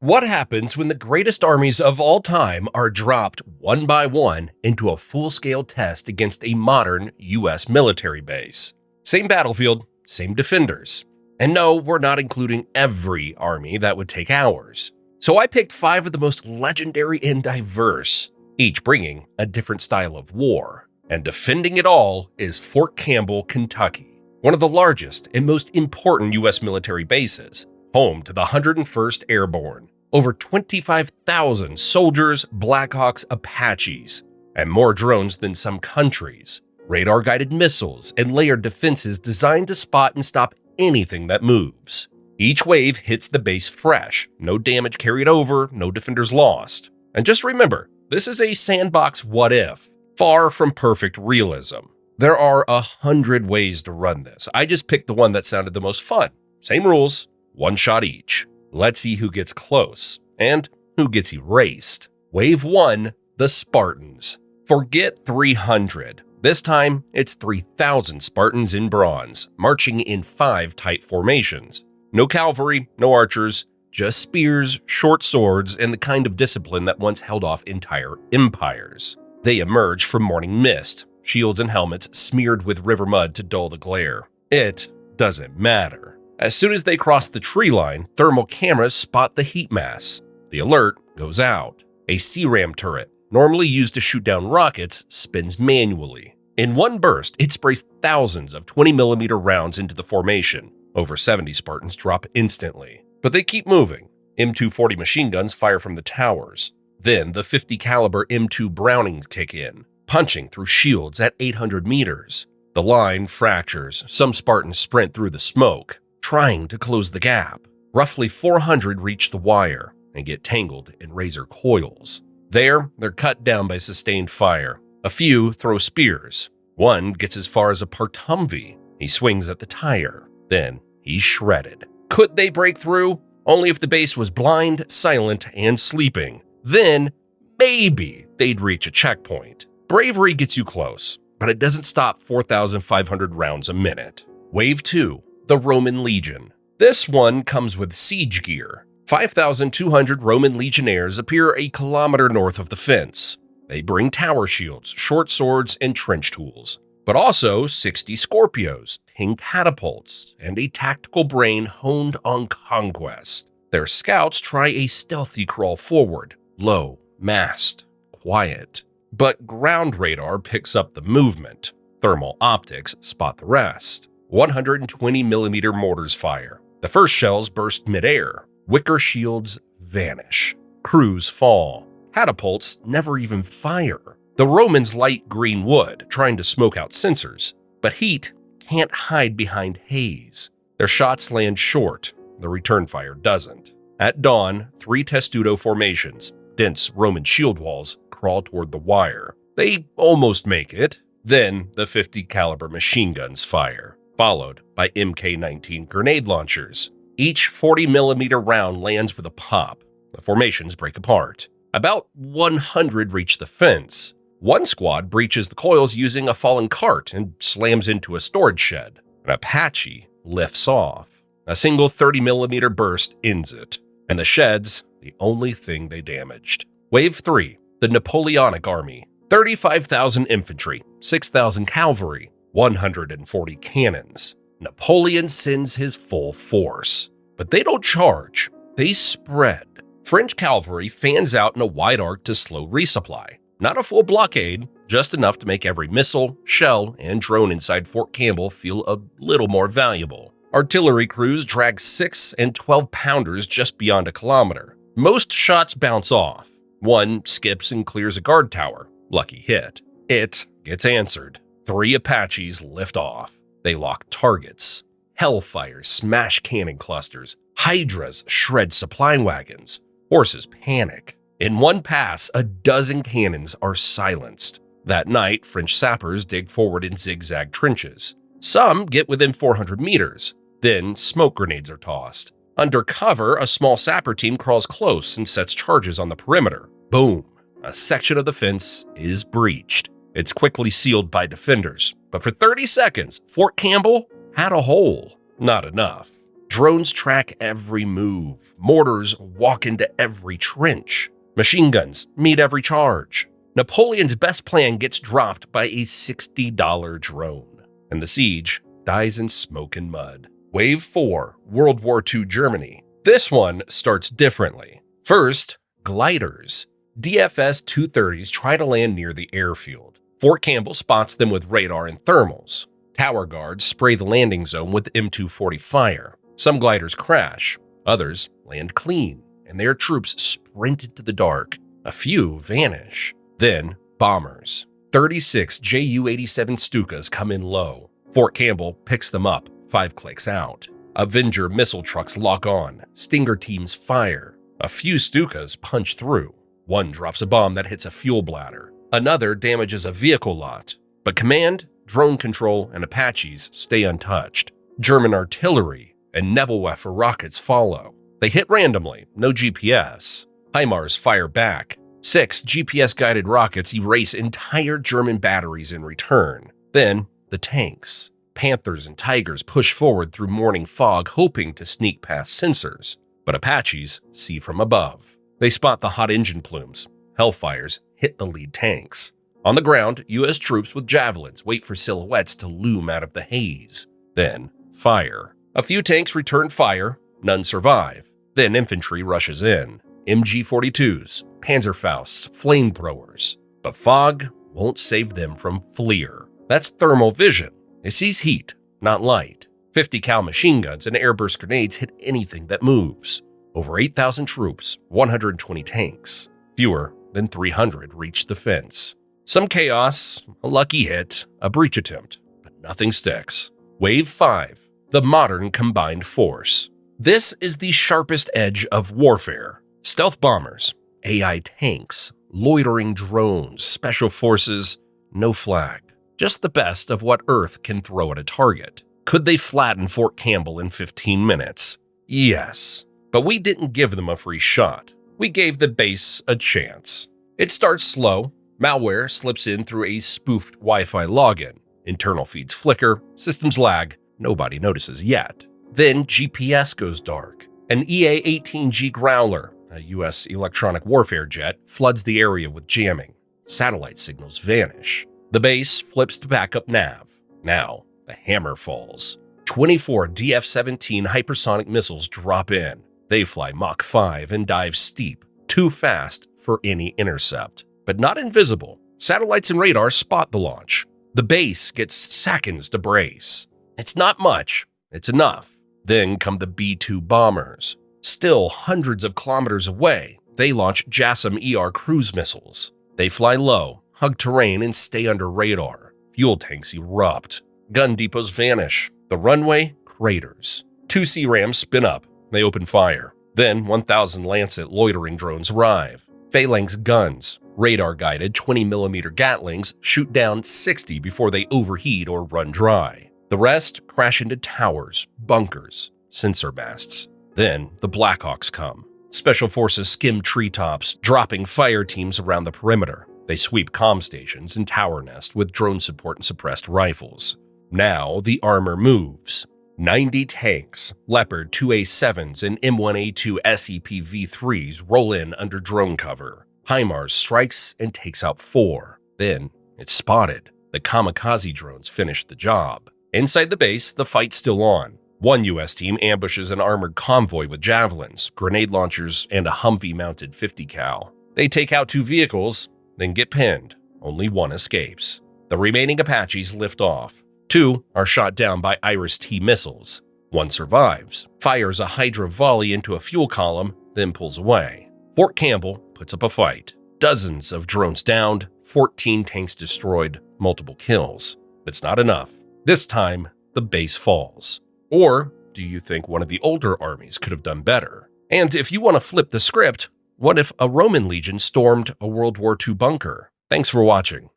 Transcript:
What happens when the greatest armies of all time are dropped one by one into a full-scale test against a modern US military base? Same battlefield, same defenders. And no, we're not including every army that would take ours. So I picked 5 of the most legendary and diverse, each bringing a different style of war. And defending it all is Fort Campbell, Kentucky, one of the largest and most important US military bases, home to the 101st Airborne, over 25,000 soldiers, Blackhawks, Apaches, and more drones than some countries, radar-guided missiles, and layered defenses designed to spot and stop anything that moves. Each wave hits the base fresh, no damage carried over, no defenders lost. And just remember, this is a sandbox what-if, far from perfect realism. There are 100 ways to run this. I just picked the one that sounded the most fun. Same rules, one shot each. Let's see who gets close and who gets erased. Wave 1, the Spartans. Forget 300. This time, it's 3,000 Spartans in bronze, marching in 5 tight formations. No cavalry, no archers, just spears, short swords, and the kind of discipline that once held off entire empires. They emerge from morning mist, shields and helmets smeared with river mud to dull the glare. It doesn't matter. As soon as they cross the tree line, thermal cameras spot the heat mass. The alert goes out. A C-ram turret, normally used to shoot down rockets, spins manually. In one burst, it sprays thousands of 20mm rounds into the formation. Over 70 Spartans drop instantly. But they keep moving. M240 machine guns fire from the towers. Then the 50 caliber M2 Brownings kick in, punching through shields at 800 meters. The line fractures. Some Spartans sprint through the smoke, trying to close the gap. Roughly 400 reach the wire and get tangled in razor coils. There, they're cut down by sustained fire. A few throw spears. One gets as far as a partumvi. He swings at the tire. Then he's shredded. Could they break through? Only if the base was blind, silent, and sleeping. Then, maybe they'd reach a checkpoint. Bravery gets you close, but it doesn't stop 4,500 rounds a minute. Wave 2, the Roman Legion. This one comes with siege gear. 5,200 Roman legionnaires appear a kilometer north of the fence. They bring tower shields, short swords, and trench tools, but also 60 Scorpios, 10 catapults, and a tactical brain honed on conquest. Their scouts try a stealthy crawl forward, low, masked, quiet. But ground radar picks up the movement. Thermal optics spot the rest. 120mm mortars fire. The first shells burst midair. Wicker shields vanish. Crews fall. Catapults never even fire. The Romans light green wood, trying to smoke out sensors. But heat can't hide behind haze. Their shots land short. The return fire doesn't. At dawn, 3 testudo formations, dense Roman shield walls, crawl toward the wire. They almost make it. Then the 50 caliber machine guns fire, followed by Mk-19 grenade launchers. Each 40mm round lands with a pop. The formations break apart. About 100 reach the fence. One squad breaches the coils using a fallen cart and slams into a storage shed. An Apache lifts off. A single 30mm burst ends it. And the shed's the only thing they damaged. Wave 3, the Napoleonic Army. 35,000 infantry, 6,000 cavalry, 140 cannons. Napoleon sends his full force. But they don't charge, they spread. French cavalry fans out in a wide arc to slow resupply. Not a full blockade, just enough to make every missile, shell, and drone inside Fort Campbell feel a little more valuable. Artillery crews drag 6 and 12-pounders just beyond a kilometer. Most shots bounce off. One skips and clears a guard tower. Lucky hit. It gets answered. 3 Apaches lift off. They lock targets. Hellfires smash cannon clusters. Hydras shred supply wagons. Horses panic. In one pass, a dozen cannons are silenced. That night, French sappers dig forward in zigzag trenches. Some get within 400 meters. Then smoke grenades are tossed. Under cover, a small sapper team crawls close and sets charges on the perimeter. Boom! A section of the fence is breached. It's quickly sealed by defenders. But for 30 seconds, Fort Campbell had a hole. Not enough. Drones track every move. Mortars walk into every trench. Machine guns meet every charge. Napoleon's best plan gets dropped by a $60 drone, and the siege dies in smoke and mud. Wave 4, World War II Germany. This one starts differently. First, gliders. DFS 230s try to land near the airfield. Fort Campbell spots them with radar and thermals. Tower guards spray the landing zone with M240 fire. Some gliders crash, others land clean, and their troops sprint into the dark. A few vanish. Then, bombers. 36 Ju-87 Stukas come in low. Fort Campbell picks them up, 5 clicks out. Avenger missile trucks lock on. Stinger teams fire. A few Stukas punch through. One drops a bomb that hits a fuel bladder. Another damages a vehicle lot. But command, drone control, and Apaches stay untouched. German artillery and Nebelwerfer rockets follow. They hit randomly, no GPS. HIMARS fire back. 6 GPS-guided rockets erase entire German batteries in return. Then, the tanks. Panthers and Tigers push forward through morning fog, hoping to sneak past sensors. But Apaches see from above. They spot the hot engine plumes. Hellfires hit the lead tanks. On the ground, U.S. troops with javelins wait for silhouettes to loom out of the haze. Then, fire. A few tanks return fire, none survive. Then infantry rushes in. MG-42s, Panzerfausts, flamethrowers. But fog won't save them from FLIR. That's thermal vision. It sees heat, not light. 50 cal machine guns and airburst grenades hit anything that moves. Over 8,000 troops, 120 tanks. Fewer than 300 reach the fence. Some chaos, a lucky hit, a breach attempt, but nothing sticks. Wave 5. The modern combined force. This is the sharpest edge of warfare. Stealth bombers, AI tanks, loitering drones, special forces, no flag. Just the best of what Earth can throw at a target. Could they flatten Fort Campbell in 15 minutes? Yes. But we didn't give them a free shot. We gave the base a chance. It starts slow. Malware slips in through a spoofed Wi-Fi login. Internal feeds flicker, systems lag. Nobody notices yet. Then GPS goes dark. An EA-18G Growler, a U.S. electronic warfare jet, floods the area with jamming. Satellite signals vanish. The base flips to backup nav. Now, the hammer falls. 24 DF-17 hypersonic missiles drop in. They fly Mach 5 and dive steep, too fast for any intercept. But not invisible. Satellites and radar spot the launch. The base gets seconds to brace. It's not much, it's enough. Then come the B-2 bombers. Still hundreds of kilometers away, they launch JASSM-ER cruise missiles. They fly low, hug terrain, and stay under radar. Fuel tanks erupt. Gun depots vanish. The runway craters. 2 C-rams spin up. They open fire. Then 1,000 Lancet loitering drones arrive. Phalanx guns, radar-guided 20mm Gatlings, shoot down 60 before they overheat or run dry. The rest crash into towers, bunkers, sensor masts. Then the Blackhawks come. Special forces skim treetops, dropping fire teams around the perimeter. They sweep comm stations and tower nest with drone support and suppressed rifles. Now the armor moves. 90 tanks, Leopard 2A7s and M1A2 SEP V3s roll in under drone cover. HIMARS strikes and takes out 4. Then it's spotted. The kamikaze drones finish the job. Inside the base, the fight's still on. One U.S. team ambushes an armored convoy with javelins, grenade launchers, and a Humvee-mounted 50 cal. They take out 2 vehicles, then get pinned. Only one escapes. The remaining Apaches lift off. 2 are shot down by Iris-T missiles. 1 survives, fires a Hydra volley into a fuel column, then pulls away. Fort Campbell puts up a fight. Dozens of drones downed, 14 tanks destroyed, multiple kills. It's not enough. This time, the base falls. Or do you think one of the older armies could have done better? And if you want to flip the script, what if a Roman legion stormed a World War II bunker? Thanks for watching.